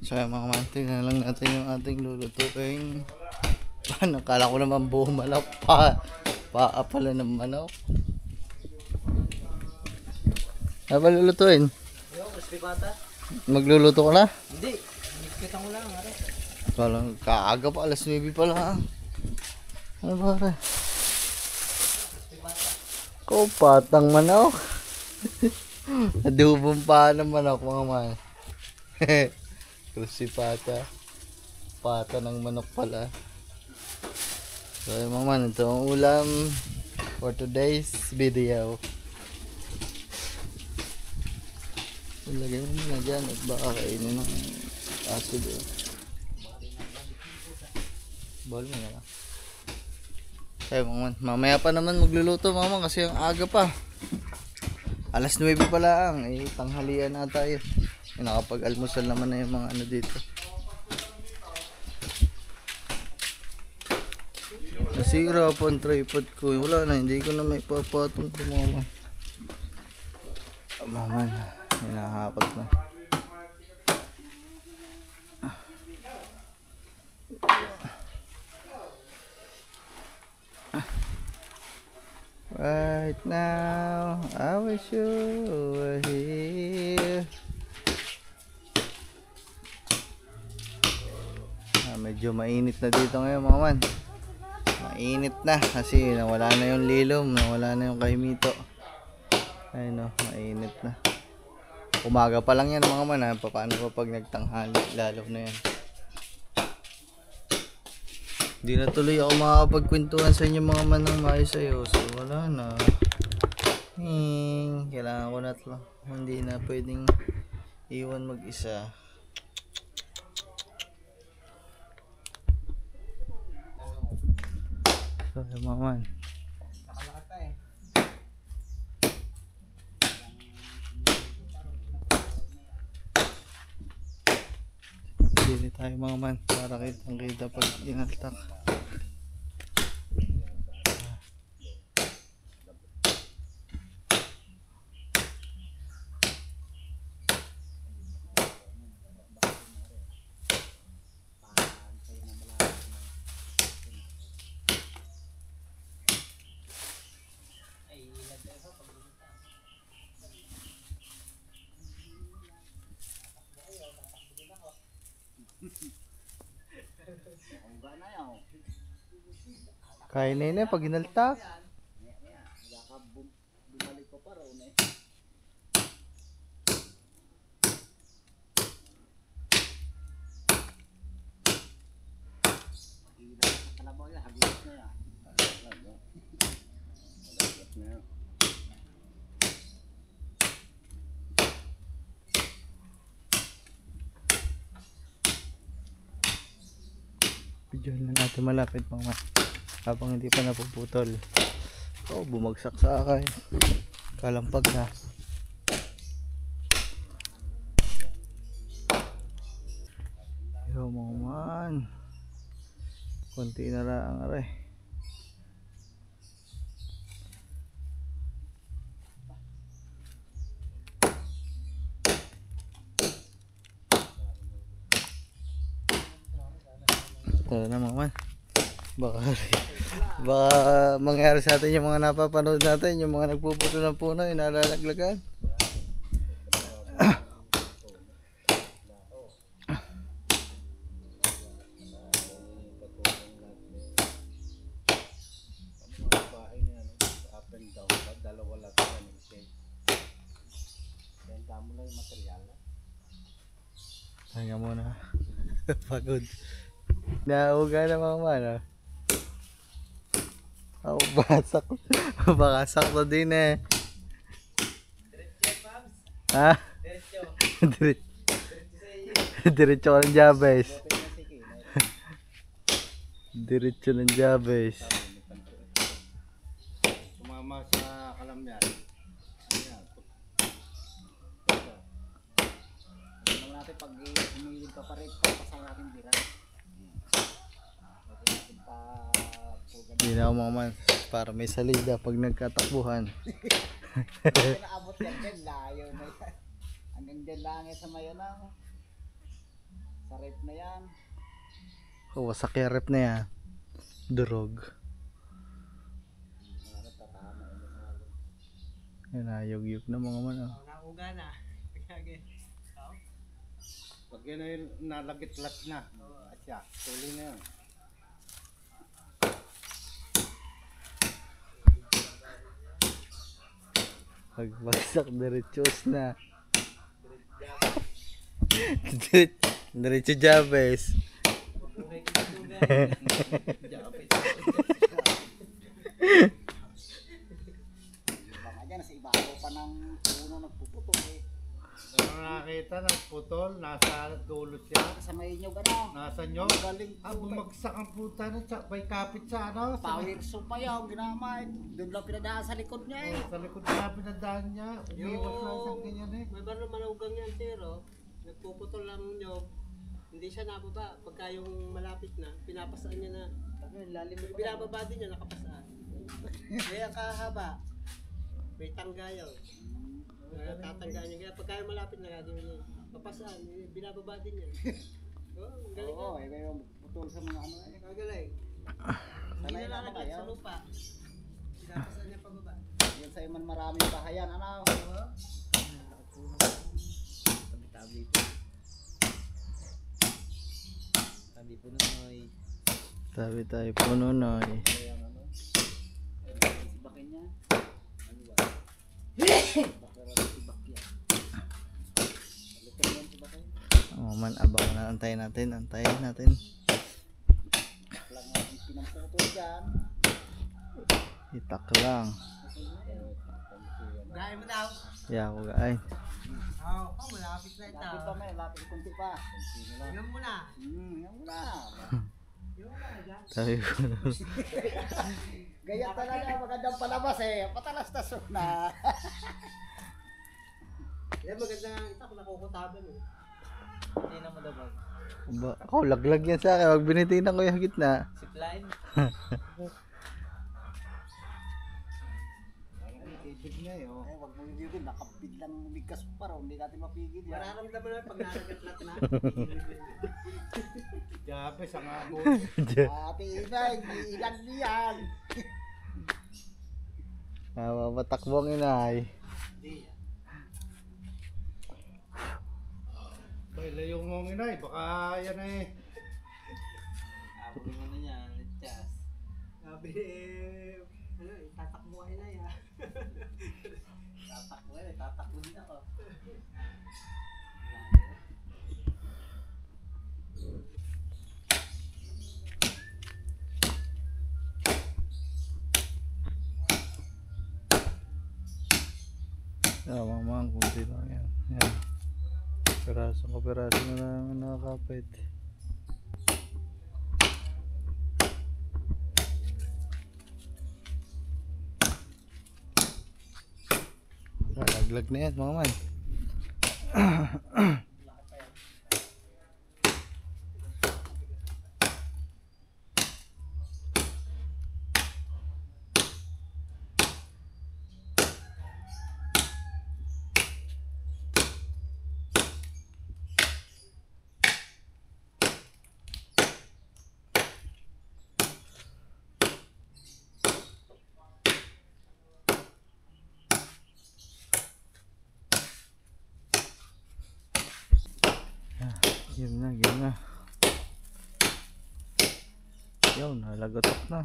So mga man, tingnan lang natin yung ating lulutuin. Nakala ko naman buong manok paa pala ng manok. Ano ba lulutuin? Yung crispy pata? Magluluto ka na? Hindi. Kita ko lang. Parang kaaga pa, alas 9 pa lang. Ano ba rin? Patang manok. Adubong pa ng manok mga man. Crispy pata. Pata ng manok pala. So mga man, ito ang ulam for today's video. Ilagay mo muna dyan at baka kainin ng acid eh. Ball mo na lang. Kaya mga man, mamaya pa naman magluluto mga man kasi ang aga pa. Alas 9 pa lang, tanghalian na tayo. Nakapag-almusal naman na yung mga dito. Nasira po ang tripod ko. Wala na, hindi ko na may papatong ko mga man. Mga man, hinahakot na. Right now, I wish you were here. Medyo mainit na dito ngayon mga man. Mainit na kasi nawala na yung lilom, nawala na yung kahimito. Ayun o, mainit na. Umaga pa lang yan mga man ha. Paano pa pag nagtanghali, lalo na yan. Hindi na tuloy ako makakapagkwentuhan sa inyo mga man ng maayos sa'yo. So wala na. Kailangan ko na ito. Hindi na pwedeng iwan mag-isa. So mga man. Dili tayo mga man para kitang kita pag inaltak. Buga na yan. Kaya na yun pag ginaltak. Wala ka bumalik pa para una eh. Hila sa kalabaw yan, hagilap na yan. Hagilap na yan. Diyan na natin malapit mga habang hindi pa napuputol. Oh, bumagsak sa akin. Kalampag na. Yo mga man. Konti na lang aray. Tara na mga man. Baka mangyari sa atin yung mga napapanood natin, yung mga nagpuputo ng puno, yung nalalaglagan. Hanga muna. Pagod. Nauga na mga man. Oh, basak. Bakasak to din eh. Ha? Diretso. Diretso ng Jabez. Diretso ng Jabez. Sumama sa kalamyan. Ayan. Alam natin pag humilid ka pa rin, papasang natin dira. Bakit natin pa Hindi na ako maman. Para may salida pag nagkatakbuhan. naabot yan dyan, layo na yan. Hanggang dyan lang yan sa Mayanang. Sa rep na yan. Oh, wasak yung rep na yan. Durog. Yan, ayog-yog na mga man. Oh. Nauga na. Pag yan ay nalagit-lat na. Asya, tuloy na yan. Pagbagsak, diretsos na. Diretso Jabez. Baka dyan, nasa ibabaw pa ng puno nagpuputol eh. Ano nakakita ng putol, nasa dulo siya, Sa may inyog ano? nasa nyo. Galing Bumagsak ang puta na, may kapit sa ano, sa, power soup pa yun, ginamay. Doon lang pinadaan sa likod niya eh. sa likod na pinadaan niya. Umiwas na isang ganyan eh. May baro manugang yan, pero nagpuputol lang nyo. Hindi siya nababa. Pagka yung malapit na, pinapasaan niya na. Lalim mo Binababa din niya, nakapasaan. Kaya kahaba. May tangga yun. Tatanggaan niya. Kaya pagka yung malapit na gagawin niya. Papasaan, binababa din niya. Oh, galing Oo, ka. eh kayo putol sa mga ano eh. Kagaling. Hindi Sanay na na lalagyan kayo. sa lupa. Pinapasaan niya pababa. Yun sa'yo man maraming bahayan, ano? Tabi-tabi ito. Tabi po na may... Sabi tayo puno na eh. Kaya ano? Sibakin niya. Ano ba? Bakit sibak yan? Balikan yan sibakin. Oh, man, abang na. Antayin natin. Antayin natin. Lang ang pinamputol dyan. Itak lang. Gaya mo daw. Yeah, ako guys. Oo, malapit na ito. Lapit pa may, lapit kunti pa. Yan mo na. Yan muna. Yan mo na dyan. Sabi ko. Gaya talaga, magandang palabas eh. Patalastas na. Yan maganda nga ito kung nakukutaban eh. Hindi na madabag. Ako, laglag yan sa akin. Wag binitinan ko yung gitna. Zipline? Ibig niya eh, oh. Eh, wag mo yung dito, nakabiglang bigkas pa raw. Hindi natin mapigil yan. Mararamdaman mo pag nalagat-lat na. Jabez, ang abo. Ate Inay, ilan niyan? Matakbo ang inay. Bay, layo mo ang inay, baka yan eh. Ano, tatakbo kayo na ya. Tatakbo din ako. Mamang kunti lang yan. Yan. Peraso na lang ang nakakapit. Laglag na yan mga man. Game na. Yun, nalagotok na.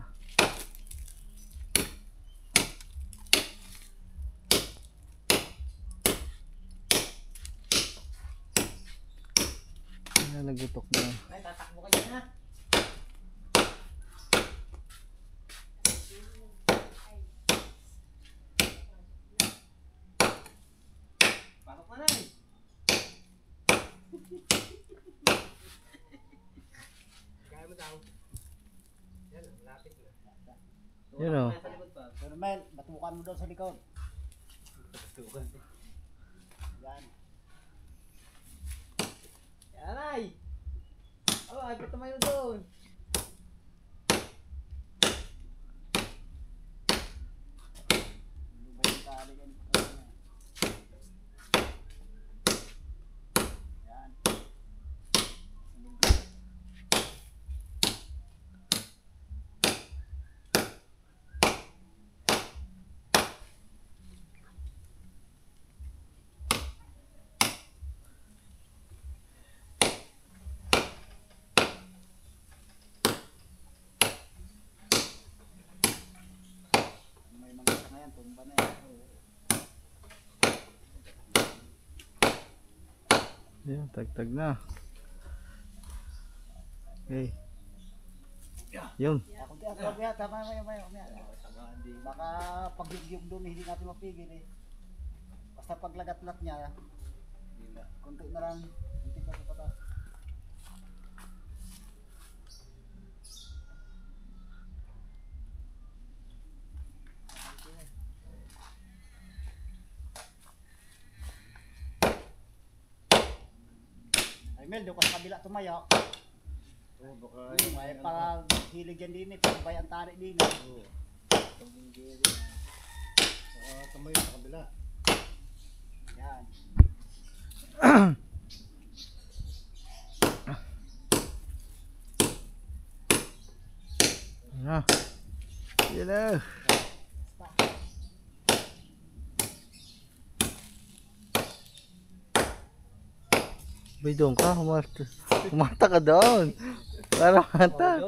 Nalagotok na. Ay, tatakbo kayo na. Pasok na na eh. Kaya mo daw. Yan, lapit na. Yun o. Nasa likod pa. Pero Mel, batukan mo daw sa likod. Yan. Yan ay! Oh, ay pa tumayo doon. Ano ba yung tali yan? Yan. May mga isa ngayon, tumba na yan. Yan, tagtag na. Okay. Yun. Ako, tama maya. Baka pagyugyug doon, hindi natin mapigil eh. Basta paglagat-lat niya, konti na lang, hindi pa sa patas. Ay Mel, doon ka sa kabila tumaya. Oo, baka May parang hilig yan din eh, pagkabay ang tarik din eh. baka kamay sa kabila. Yan. Na. Yan na. Bay doon ka, kumata ka doon. Para mata.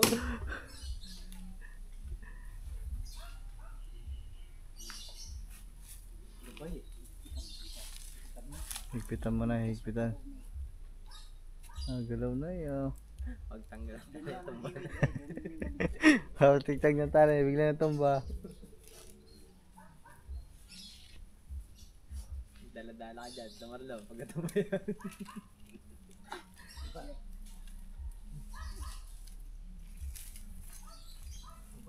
Higpitan mo na, higpitan. Galaw na yun. Pagtanggal. Tigtag ng tali, bigla na tumba. Dala-dala ka dyan, Tamarlo, pagkatama yan.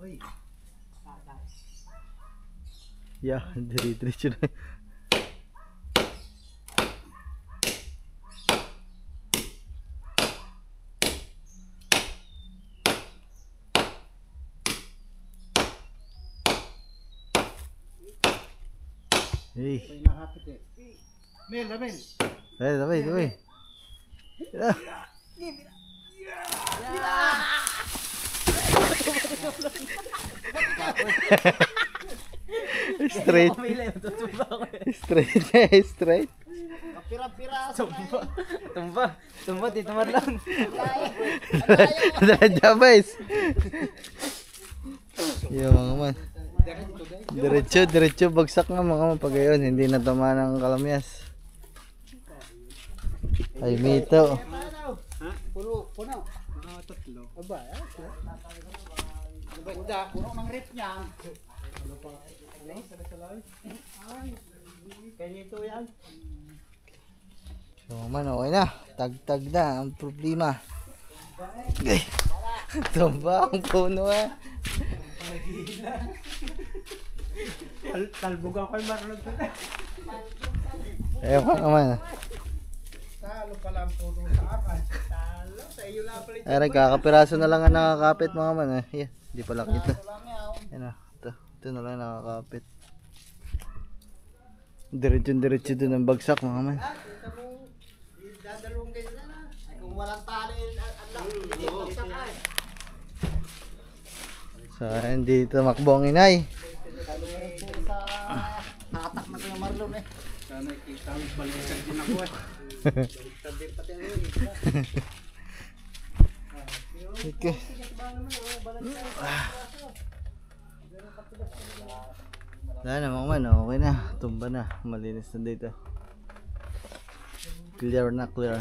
Uy, Yeah, diretso na. Hey, may nahapit eh. Mel, Mel. sabay. Straight. Straight. Pira-pira. Tumba, Tito Marlon. Dala guys. Yung mga man. Diretso bagsak nga mga man. Pag gayon, hindi na tama ng kalamyas. Ay, mito. Puno. Tatlo. Aba, ganda. Puno ng rip niya. Kaya nito yan. So man, okay na. Tagtag na ang problema. Ay, tumba ang puno eh. Talbog ako yung marunod ko na. Ayaw ka naman. Talo pala ang puno sa akin. Talo, sa iyo lang pala. Ay, kakapiraso na lang ang nakakapit mga man eh. Yeah, di pala kita. Yan na. Ito na lang nakakapit. Diretso dun ang bagsak mga man. Kita mo, dadalawang kayo na na. Ay, kung walang tali, alam, hindi bagsak ay. So, hindi tumakbo ang inay. Sa hatak na kayo Marlon eh. Sana kita ang balikan din ako eh. Sabi pati ang Okay. Wala na mga man, okay na. Tumba na. Malinis na dito. Clear na clear.